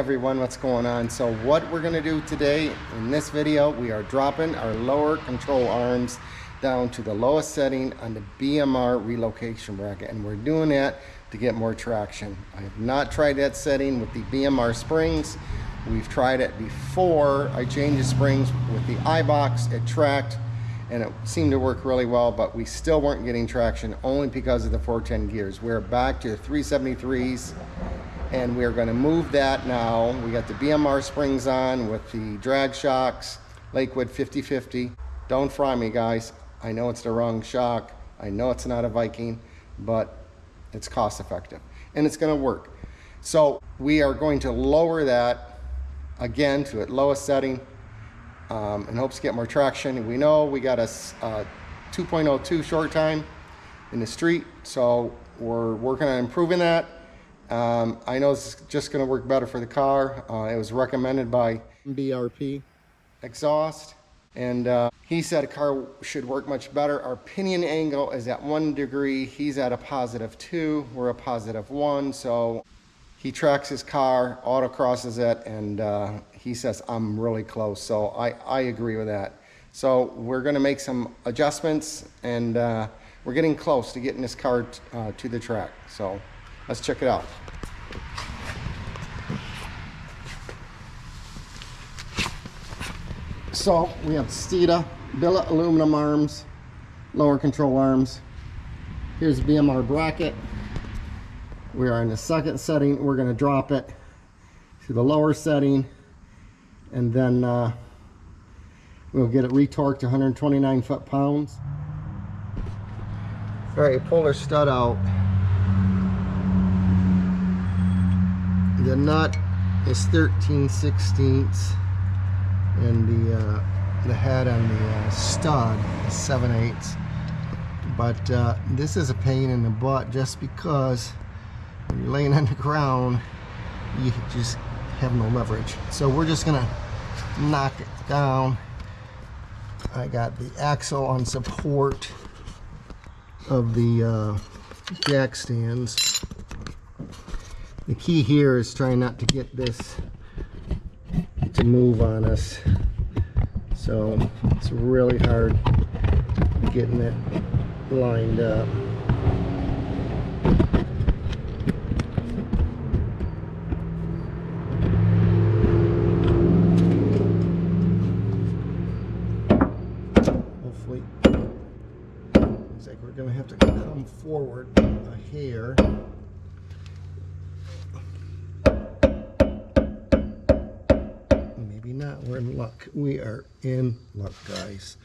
everyone, what's going on? So what we're going to do today in this video, we are dropping our lower control arms down to the lowest setting on the BMR relocation bracket, and we're doing that to get more traction. I have not tried that setting with the BMR springs. We've tried it before. I changed the springs with the iBox. It tracked and it seemed to work really well, but we still weren't getting traction only because of the 410 gears. We're back to the 373s. And we're going to move that now. We got the BMR springs on with the drag shocks, Lakewood 50/50. Don't fry me, guys. I know it's the wrong shock. I know it's not a Viking, but it's cost effective and it's going to work. So we are going to lower that again to its lowest setting in hopes to get more traction. We know we got a 2.02 short time in the street, so we're working on improving that. I know it's just going to work better for the car. It was recommended by BRP Exhaust, and he said a car should work much better. Our pinion angle is at 1 degree. He's at a +2. We're a +1. So he tracks his car, autocrosses it, and he says I'm really close. So I agree with that. So we're going to make some adjustments, and we're getting close to getting this car to the track. So let's check it out. So we have Steeda billet aluminum arms, lower control arms. Here's the BMR bracket. We are in the second setting. We're going to drop it to the lower setting, and then we'll get it retorqued to 129 foot-pounds. All right, pull our stud out. The nut is 13/16, and the head on the stud is 7/8. But this is a pain in the butt just because when you're laying on the ground, you just have no leverage. So we're just gonna knock it down. I got the axle on support of the jack stands. The key here is trying not to get this to move on us. So it's really hard getting it lined up. Hopefully, looks like we're gonna have to come forward a hair. We're in luck. We are in luck, guys.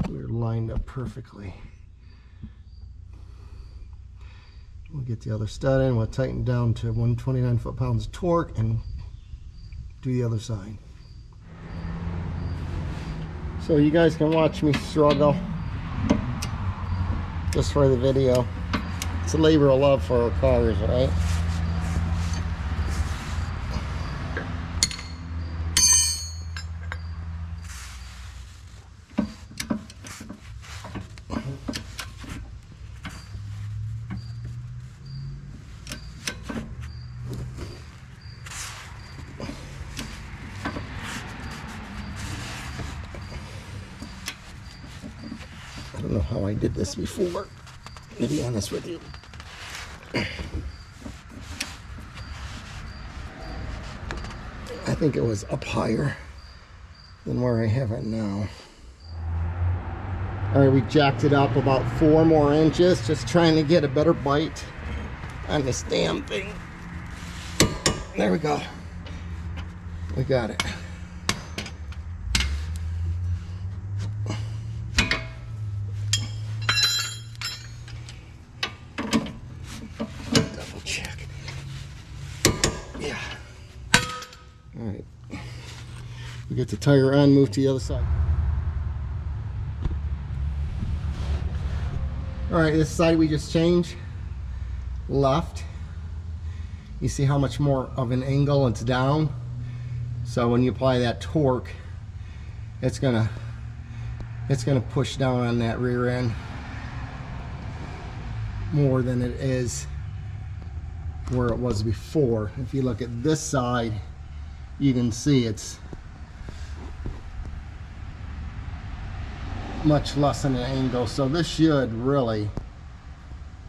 We're lined up perfectly. We'll get the other stud in. We'll tighten down to 129 foot-pounds of torque and do the other side. So you guys can watch me struggle just for the video. It's a labor of love for our cars, right? I don't know how I did this before, to be honest with you. I think it was up higher than where I have it now. All right, we jacked it up about 4 more inches, just trying to get a better bite on this damn thing. There we go. We got it. Yeah. All right. We get the tire on, move to the other side. All right, this side we just changed. Left. You see how much more of an angle it's down. So when you apply that torque, it's gonna push down on that rear end more than it is where it was before. If you look at this side, you can see it's much less than an angle, so this should really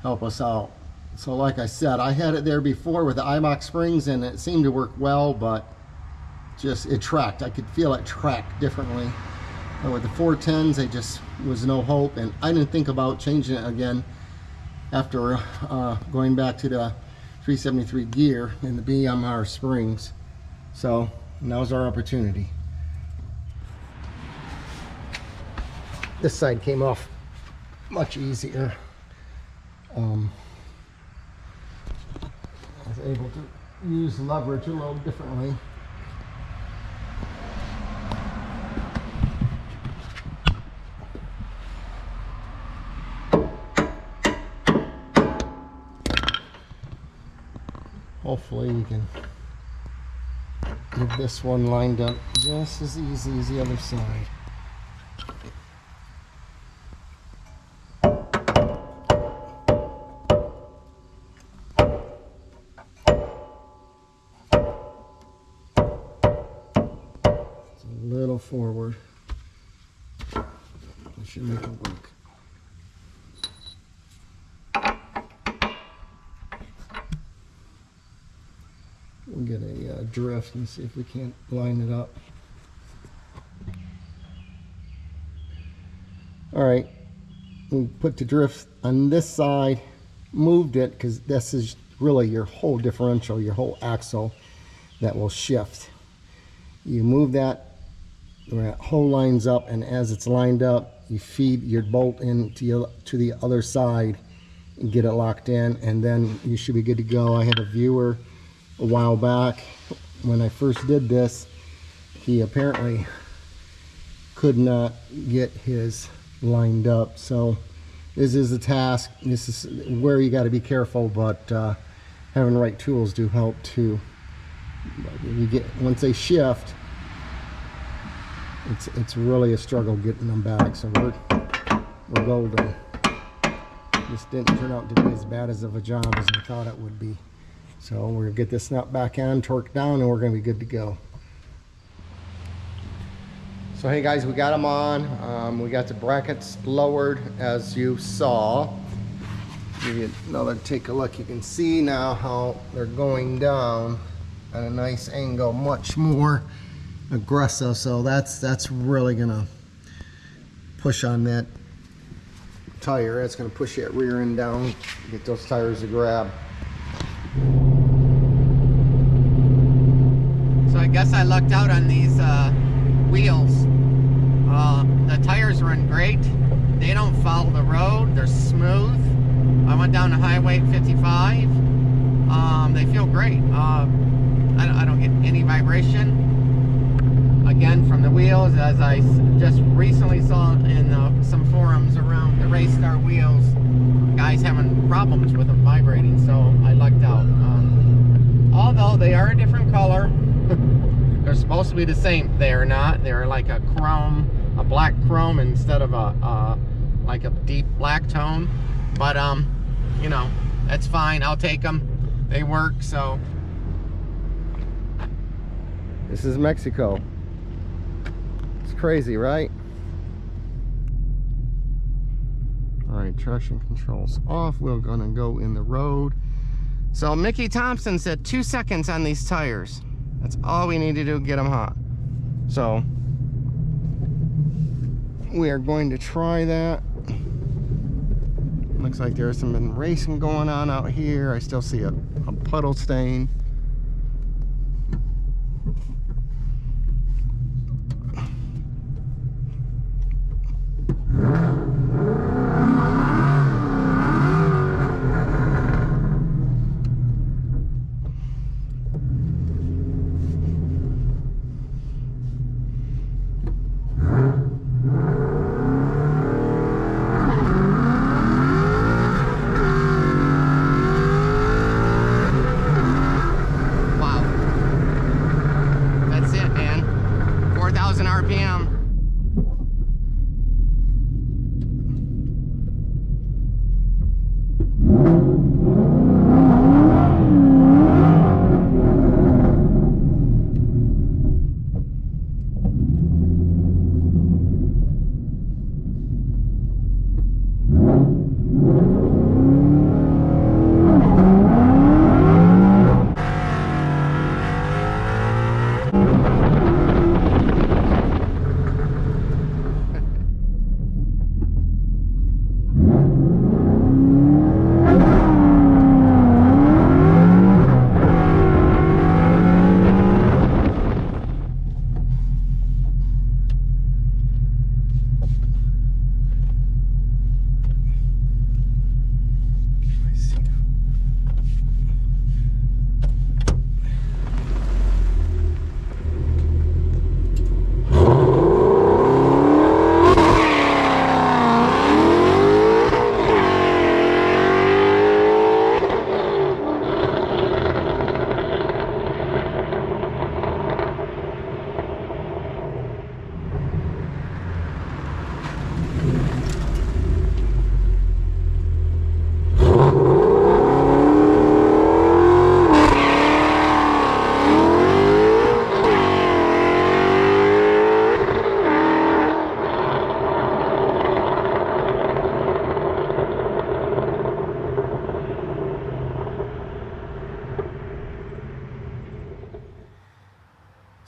help us out. So like I said, I had it there before with the IMOX springs and it seemed to work well, but just it tracked. I could feel it track differently. But with the 410s, it just was no hope, and I didn't think about changing it again after going back to the 373 gear and the BMR springs. So now's our opportunity. This side came off much easier. I was able to use leverage a little differently. Hopefully we can get this one lined up just as easy as the other side. It's a little forward. I should make it work. We'll get a drift and see if we can't line it up. All right, we put the drift on this side, moved it because this is really your whole differential, your whole axle that will shift. You move that hole lines up, and as it's lined up, you feed your bolt into to the other side and get it locked in, and then you should be good to go. I had a viewer a while back when I first did this. He apparently could not get his lined up, so this is a task. This is where you got to be careful, but having the right tools do help too. You get, once they shift, it's really a struggle getting them back. So we're golden. This didn't turn out to be as bad as of a job as I thought it would be. So we're gonna get this nut back on, torque down, and we're gonna be good to go. So hey guys, we got them on. We got the brackets lowered, as you saw. Give you another take a look. You can see now how they're going down at a nice angle, much more aggressive. So that's really gonna push on that tire. That's gonna push that rear end down, get those tires to grab. So I guess I lucked out on these wheels. The tires run great. They don't follow the road. They're smooth. I went down the highway at 55. They feel great. I don't get any vibration. Again, from the wheels, as I just recently saw in some forums around the race car wheels, guys having problems with them vibrating, so I lucked out. Although they are a different color. They're supposed to be the same. They are not. They're like a chrome, a black chrome instead of like a deep black tone. But you know, that's fine. I'll take them. They work. So this is Mexico. It's crazy, right? All right, traction control's off. We're gonna go in the road. So Mickey Thompson said 2 seconds on these tires. That's all we need to do to get them hot. So we are going to try that. Looks like there's some racing going on out here. I still see a puddle stain.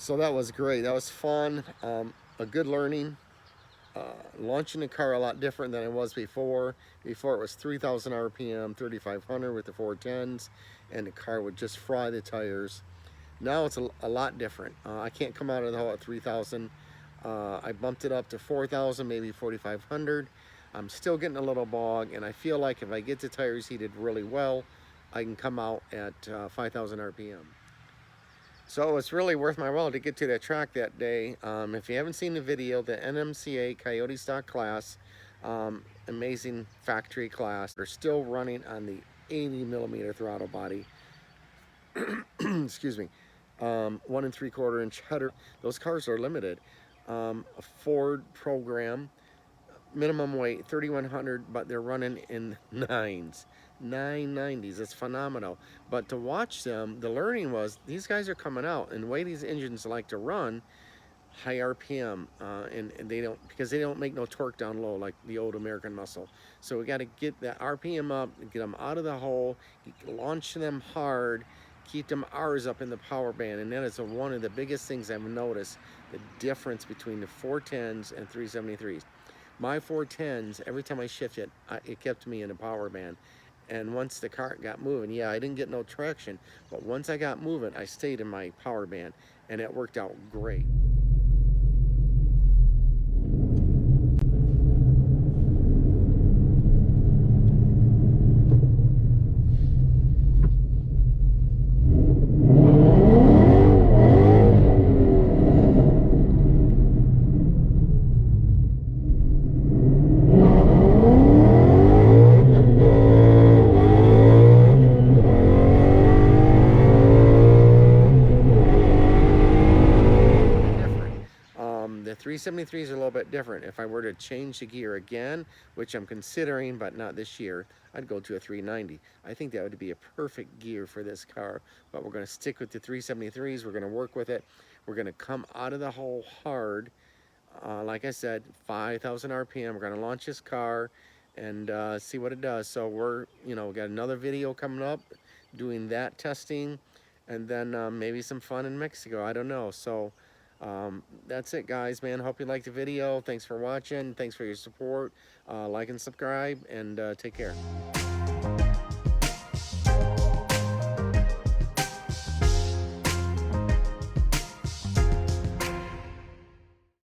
So that was great. That was fun. A good learning. Launching the car a lot different than it was before. Before it was 3,000 RPM, 3,500 with the 410s, and the car would just fry the tires. Now it's a lot different. I can't come out of the hole at 3,000. I bumped it up to 4,000, maybe 4,500. I'm still getting a little bog, and I feel like if I get the tires heated really well, I can come out at 5,000 RPM. So it's really worth my while to get to that track that day. If you haven't seen the video, the NMCA Coyote stock class, amazing factory class, they're still running on the 80mm throttle body. Excuse me. 1 3/4 inch header. Those cars are limited. A Ford program, minimum weight 3,100, but they're running in 990s. It's phenomenal. But to watch them, the learning was these guys are coming out, and the way these engines like to run, high RPM, and they don't, because they don't make no torque down low like the old American muscle. So we got to get that RPM up, get them out of the hole, launch them hard, keep them R's up in the power band. And that is one of the biggest things I've noticed, the difference between the 410s and 373s. My 410s, every time I shifted, it kept me in the power band. And once the car got moving, yeah, I didn't get no traction, but once I got moving, I stayed in my power band, and it worked out great. The 373s are a little bit different. If I were to change the gear again, which I'm considering, but not this year, I'd go to a 390. I think that would be a perfect gear for this car, but we're going to stick with the 373s. We're going to work with it. We're going to come out of the hole hard. Like I said, 5,000 RPM. We're going to launch this car and see what it does. So we got another video coming up doing that testing, and then maybe some fun in Mexico. I don't know. So that's it, guys, man. Hope you liked the video. Thanks for watching. Thanks for your support. Like and subscribe, and take care.